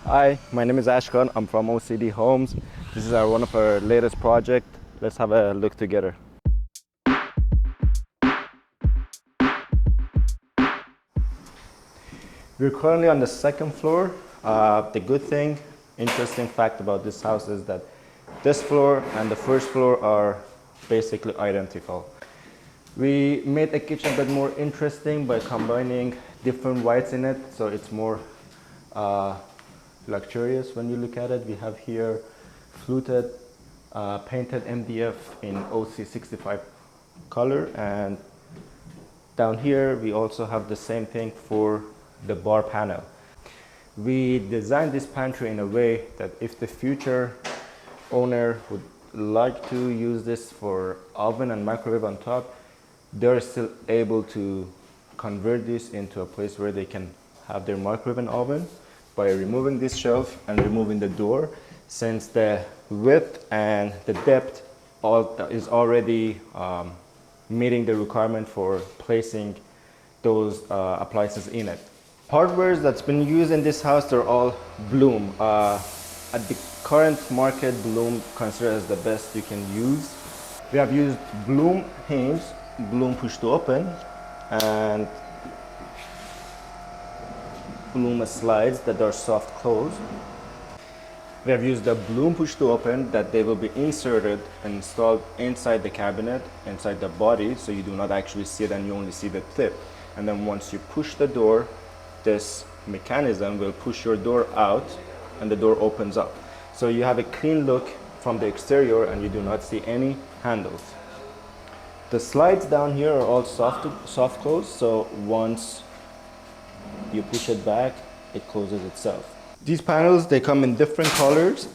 Hi, my name is Ashkan. I'm from OCD Homes. This is one of our latest project. Let's have a look together. We're currently on the second floor. The good thing, interesting fact about this house is that this floor and the first floor are basically identical. We made the kitchen a bit more interesting by combining different whites in it, so it's more luxurious when you look at it. We have here fluted, painted MDF in OC65 color, and down here we also have the same thing for the bar panel. We designed this pantry in a way that if the future owner would like to use this for oven and microwave on top, they're still able to convert this into a place where they can have their microwave and oven by removing this shelf and removing the door, since the width and the depth is already meeting the requirement for placing those appliances in it. Hardware that's been used in this house, they're all Bloom. At the current market, Bloom considered as the best you can use. We have used Bloom hinge, Bloom push to open, and Bloom slides that are soft close. We have used the Bloom push to open that they will be inserted and installed inside the cabinet, inside the body, so you do not actually see it and you only see the tip. And then once you push the door, this mechanism will push your door out and the door opens up. So you have a clean look from the exterior and you do not see any handles. The slides down here are all soft close, so once you push it back, it closes itself. These panels, they come in different colors.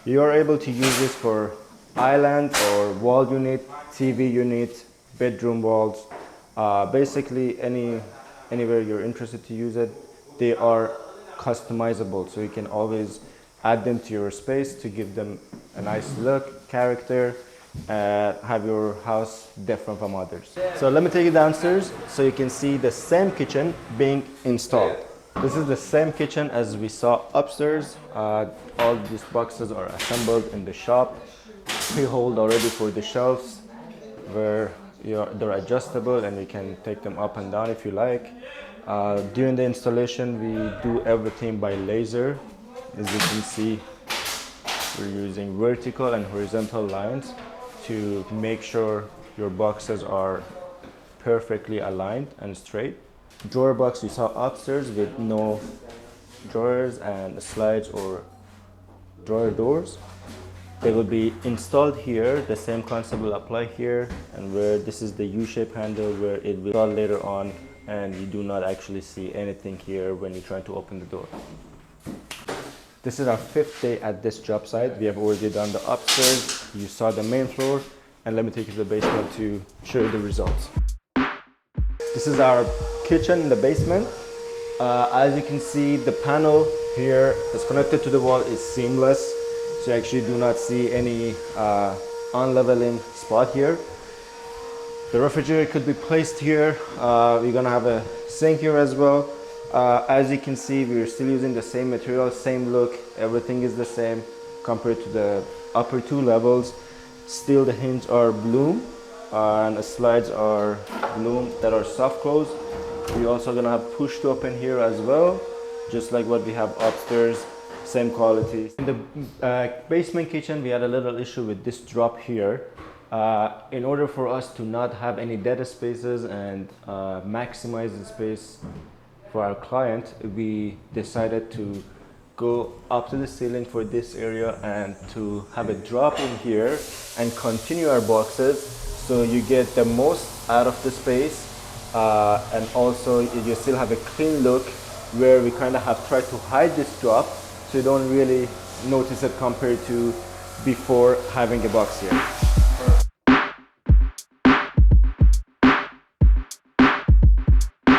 You are able to use this for island or wall unit, TV unit, bedroom walls, basically anywhere you're interested to use it. They are customizable, so you can always add them to your space to give them a nice look, character, have your house different from others. So let me take you downstairs so you can see the same kitchen being installed. This is the same kitchen as we saw upstairs. All these boxes are assembled in the shop, pre-holed already for the shelves, where they're adjustable and you can take them up and down if you like. During the installation, we do everything by laser. As you can see, we're using vertical and horizontal lines to make sure your boxes are perfectly aligned and straight. Drawer box you saw upstairs with no drawers and slides or drawer doors. They will be installed here. The same concept will apply here, and where this is the U-shaped handle where it will install later on, and you do not actually see anything here when you try to open the door. This is our 5th day at this job site. We have already done the upstairs. You saw the main floor, and let me take you to the basement to show you the results. This is our kitchen in the basement. As you can see, the panel here that's connected to the wall is seamless. So you actually do not see any unleveling spot here. The refrigerator could be placed here. We're gonna have a sink here as well. As you can see, we're still using the same material, same look. Everything is the same compared to the upper 2 levels. Still the hinges are Bloom and the slides are Bloom that are soft close. We're also gonna have push to open here as well, just like what we have upstairs. Same quality. In the basement kitchen, we had a little issue with this drop here. In order for us to not have any dead spaces and maximize the space for our client, we decided to go up to the ceiling for this area and to have a drop in here and continue our boxes, so you get the most out of the space, and also you still have a clean look, where we kind of have tried to hide this drop so you don't really notice it compared to before having a box here.